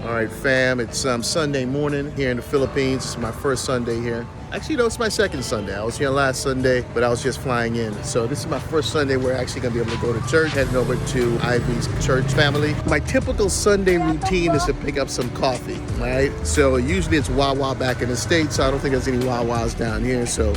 All right, fam, it's Sunday morning here in the Philippines. It's my first Sunday here. Actually, no, it's my second Sunday. I was here last Sunday, but I was just flying in. So this is my first Sunday we're actually going to be able to go to church, heading over to Ivy's church family. My typical Sunday routine is to pick up some coffee, right? So usually it's Wawa back in the States, so I don't think there's any Wawas down here. So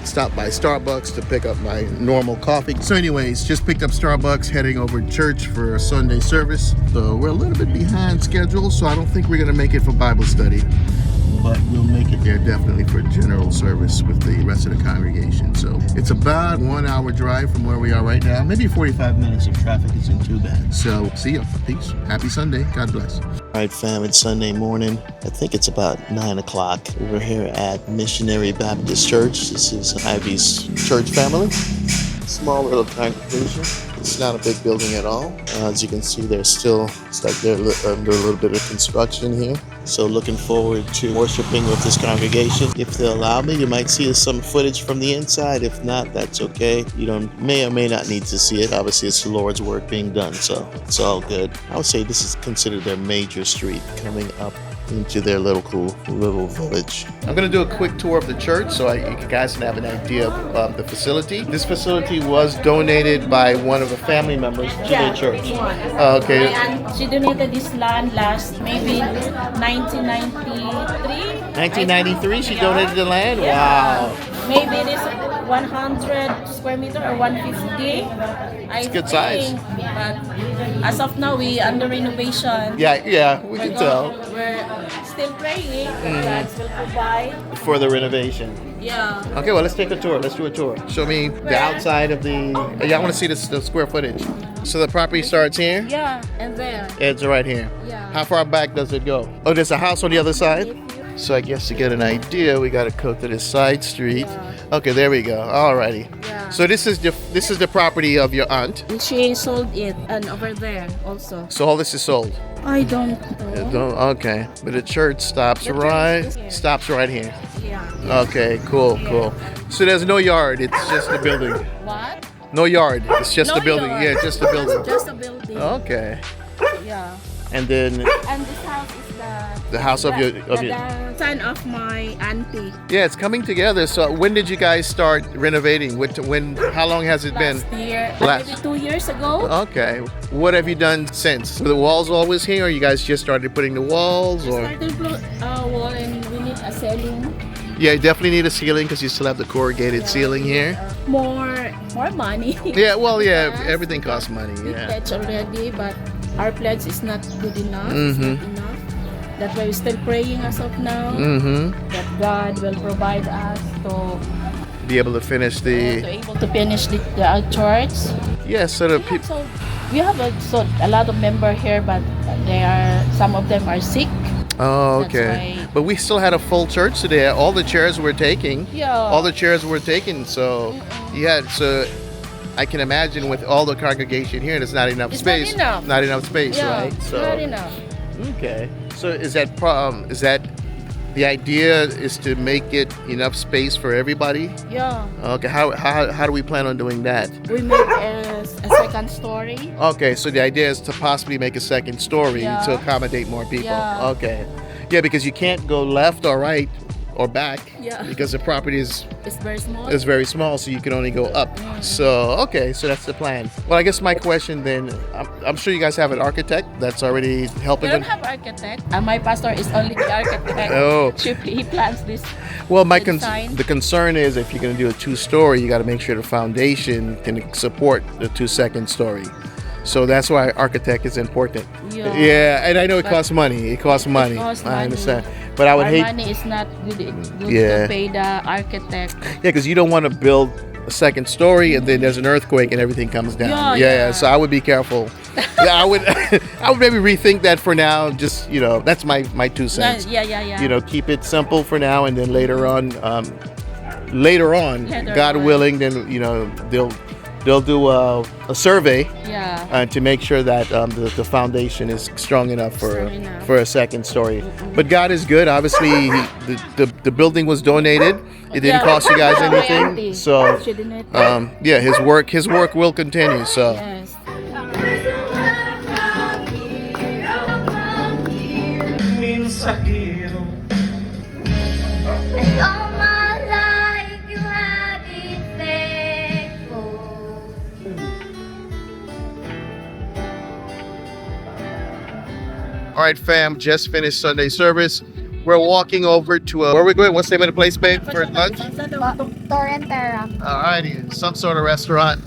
stopped by Starbucks to pick up my normal coffee. So anyways, just picked up Starbucks, heading over to church for a Sunday service. So we're a little bit behind schedule, so I don't think we're gonna make it for Bible study, but we'll make it there definitely for general service with the rest of the congregation. So it's about 1 hour drive from where we are right now, maybe 45 minutes if traffic isn't too bad. So see you, peace, happy Sunday, God bless. All right, fam, it's Sunday morning. I think it's about 9 o'clock. We're here at Missionary Baptist Church. This is Ivy's church family. Small little congregation. It's not a big building at all. As you can see, they're still, it's like they're under a little bit of construction here. So looking forward to worshiping with this congregation. If they'll allow me, you might see some footage from the inside. If not, that's okay. You may or may not need to see it. Obviously, it's the Lord's work being done, so it's all good. I would say this is considered their major street coming up into their little village. I'm gonna do a quick tour of the church so you guys can have an idea of the facility. This facility was donated by one of the family members to their church. Okay. And she donated this land last maybe 1993. 1993, she donated the land? Yeah. Wow. Maybe it is 100 square meter or 150. It's good size. But as of now, we under renovation. Yeah, we can tell. We're still praying that God will provide For the renovation. Yeah. Okay, well, let's take a tour. Let's do a tour. Show me the outside of the... Yeah, I want to see the square footage. So the property starts here? Yeah, and there. It's right here. Yeah. How far back does it go? Oh, there's a house on the other side? So I guess to get an idea, we got to go to this side street. Yeah. Okay, there we go. Alrighty. Yeah. So this is the property of your aunt. And she sold it, and over there also. So all this is sold. I don't know. Okay, but the church stops The church right is here. stops right here. Yeah. Okay, cool. So there's no yard. It's just the building. What? No yard. It's just No the building. yard. Yeah, just the building. Just a building. Okay. Yeah. And then And this house is the house of your the son of my auntie. Yeah, it's coming together. So when did you guys start renovating? How long has it been? Last year, Last- maybe 2 years ago. Okay. What have you done since? Were the walls always here, or you guys just started putting the walls? Or Started wall, and we need a ceiling. yeah, you definitely need a ceiling because you still have the corrugated ceiling here. More money. Yeah, well, yeah, Yes. everything costs money. We Yeah. pledged already, but our pledge is not good enough. It's Mhm. not enough. That's why we're still praying as of now. Mm-hmm. That God will provide us to Be able to finish the finish the church. yeah. So the people. We have a lot of members here, but some of them are sick. Oh, That's okay. why- But we still had a full church today. All the chairs were taken. Yeah. All the chairs were taken. So so I can imagine with all the congregation here, there's not enough It's space. not enough space, Yeah, right? So not enough. okay. So is that the idea is to make it enough space for everybody? Yeah. Okay. How do we plan on doing that? We make a second story. Okay, so the idea is to possibly make a second story Yeah. to accommodate more people. Yeah. Okay. Yeah, because you can't go left or right or back Yeah. because the property is It's very small. so you can only go up. So, okay, so that's the plan. Well, I guess my question then, I'm sure you guys have an architect that's already We helping don't them. have architect. My pastor is only the architect. Oh. He plans this. Well, design. the concern is if you're going to do a two-story, you got to make sure the foundation can support the second story. So that's why architect is important. Yeah. Yeah, and I know it But costs money. It costs money. costs I money. understand. But I would Our hate, money is not good Yeah. to pay the architect. yeah, because you don't want to build a second story and then there's an earthquake and everything comes down. Yeah. So I would be careful. Yeah, I would I would maybe rethink that for now. Just that's my 2 cents. Yeah. Keep it simple for now, and then later on, Later God on. willing, then they'll do a survey Yeah. to make sure that the foundation is strong enough Strong enough. for a second story. But God is good. Obviously, the building was donated. It didn't Yeah. cost you guys My anything. auntie. So She didn't. yeah, his work will continue. So Yes. And all my life you have been faithful. All right, fam, just finished Sunday service. We're walking over to where are we going? What's the name of the place, babe, for lunch? Torrentera. All righty, some sort of restaurant.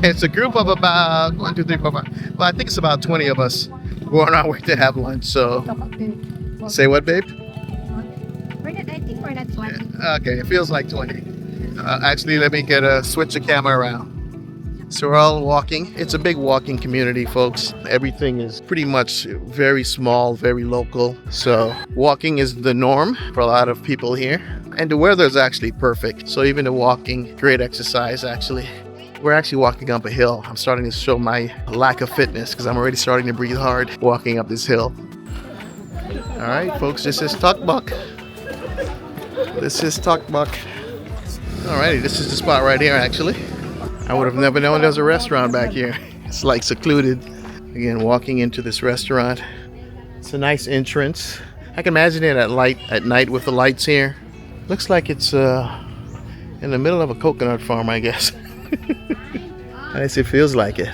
It's a group of about 1, 2, 3, 4, 5. Well, I think it's about 20 of us. We're on our way to have lunch. So, say what, babe? I think we're not 20. Okay, it feels like 20. Actually, let me switch the camera around. So we're all walking. It's a big walking community, folks. Everything is pretty much very small, very local. So walking is the norm for a lot of people here. And the weather is actually perfect. So even the walking, great exercise, actually. We're actually walking up a hill. I'm starting to show my lack of fitness because I'm already starting to breathe hard walking up this hill. All right, folks, this is Tukbuk. This is Tukbuk. Alrighty, this is the spot right here, actually. I would have never known there's a restaurant back here. It's like secluded. Again, walking into this restaurant. It's a nice entrance. I can imagine it at night with the lights here. Looks like it's in the middle of a coconut farm, I guess. At least it feels like it.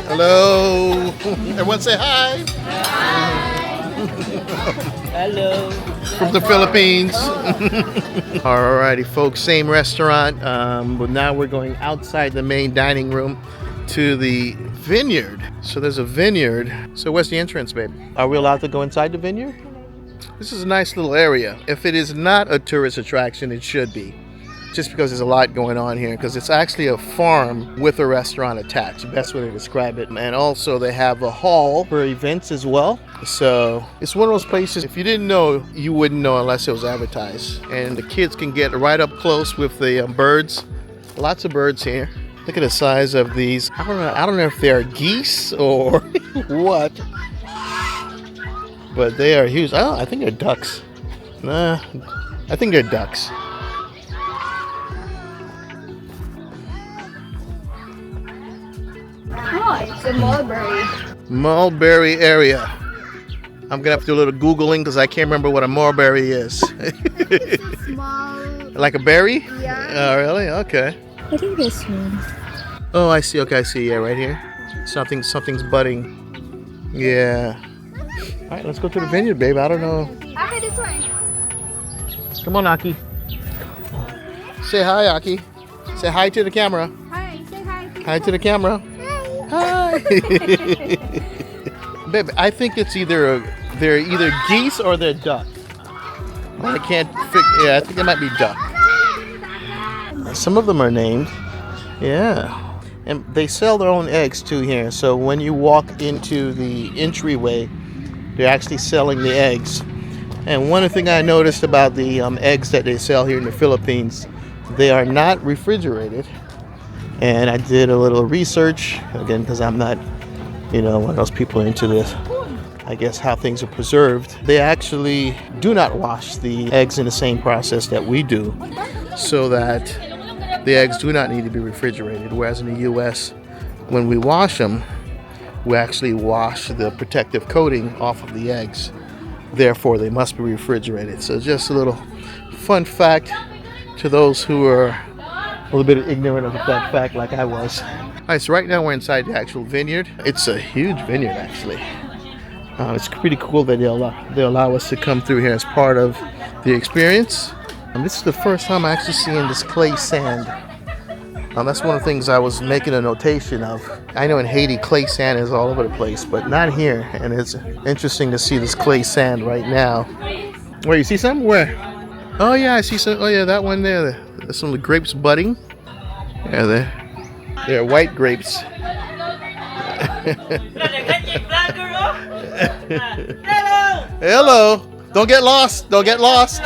Hello. Everyone say hi. Hello. From the Philippines. Alrighty, folks, same restaurant, but now we're going outside the main dining room to the vineyard. So there's a vineyard. So where's the entrance, babe? Are we allowed to go inside the vineyard? This is a nice little area. If it is not a tourist attraction, it should be. Just because there's a lot going on here, because it's actually a farm with a restaurant attached, the best way to describe it. And also they have a hall for events as well. So it's one of those places, if you didn't know, you wouldn't know unless it was advertised. And the kids can get right up close with the birds. Lots of birds here. Look at the size of these. I don't know if they're geese or what, but they are huge. Oh, I think they're ducks. Nah, I think they're ducks. Oh, it's a mulberry. Mulberry area. I'm gonna have to do a little Googling because I can't remember what a mulberry is. Small. Like a berry? Yeah. Oh, really? Okay. I think this one. Oh, I see. Okay, I see. Yeah, right here. Something's budding. Yeah. All right, let's go to the vineyard, babe. I don't know. Okay, this one. Come on, Aki. Say hi, Aki. Say hi to the camera. Hi, say hi. Hi to the camera. Hi. Babe, I think it's they're either geese or they're duck. I can't figure. Yeah, I think it might be duck. Some of them are named. Yeah. And they sell their own eggs too here. So when you walk into the entryway, they're actually selling the eggs. And one thing I noticed about the eggs that they sell here in the Philippines, they are not refrigerated. And I did a little research, again, because I'm not, one of those people into this, I guess, how things are preserved. They actually do not wash the eggs in the same process that we do, so that the eggs do not need to be refrigerated. Whereas in the U.S., when we wash them, we actually wash the protective coating off of the eggs. Therefore, they must be refrigerated. So just a little fun fact to those who are a little bit ignorant of that fact like I was. All right, so right now we're inside the actual vineyard. It's a huge vineyard, actually. It's pretty cool that they allow us to come through here as part of the experience. And this is the first time I'm actually seeing this clay sand. That's one of the things I was making a notation of. I know in Haiti, clay sand is all over the place, but not here. And it's interesting to see this clay sand right now. Where, you see some? Where? Oh, yeah, I see some. Oh, yeah, that one there. There's some of the grapes budding. Yeah, they're white grapes. Hello. Don't get lost. Don't get lost.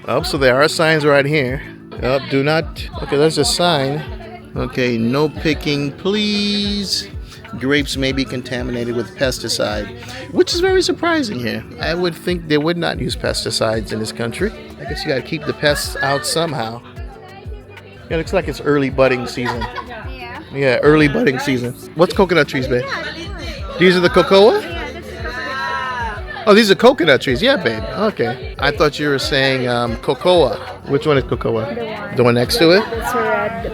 Oh, so there are signs right here. Oh, do not. Okay, there's a sign. Okay, no picking, please. Grapes may be contaminated with pesticide, which is very surprising here. I would think they would not use pesticides in this country. I guess you gotta keep the pests out somehow. Yeah, it looks like it's early budding season. Yeah. Yeah, early budding season. What's coconut trees, babe? These are the cocoa? Oh, these are coconut trees. Yeah, babe. Okay. I thought you were saying cocoa. Which one is cocoa? The one next to it? It's red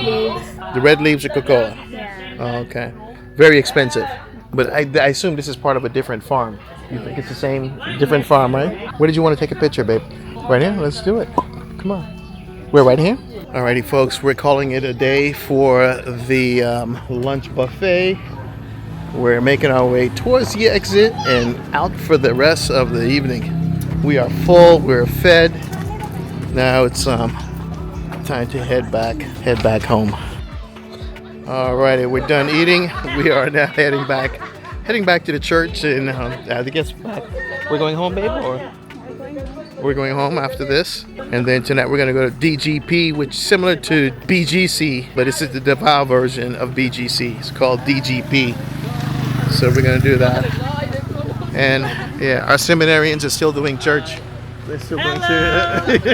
leaves. The red leaves are cocoa. Yeah. Oh, okay. Very expensive. But I assume this is part of a different farm. You think it's the same, different farm, right? Where did you want to take a picture, babe? Right here? Let's do it. Come on. We're right here? Alrighty, folks. We're calling it a day for the lunch buffet. We're making our way towards the exit and out for the rest of the evening. We are full. We're fed. Now it's time to head back home. Alrighty, we're done eating. We are now heading back to the church, and I guess back. We're going home, babe, or we're going home after this. And then tonight we're gonna go to DGP, which is similar to BGC, but this is the Davao version of BGC. It's called DGP. So we're gonna do that. And yeah, our seminarians are still doing church. They're still doing church.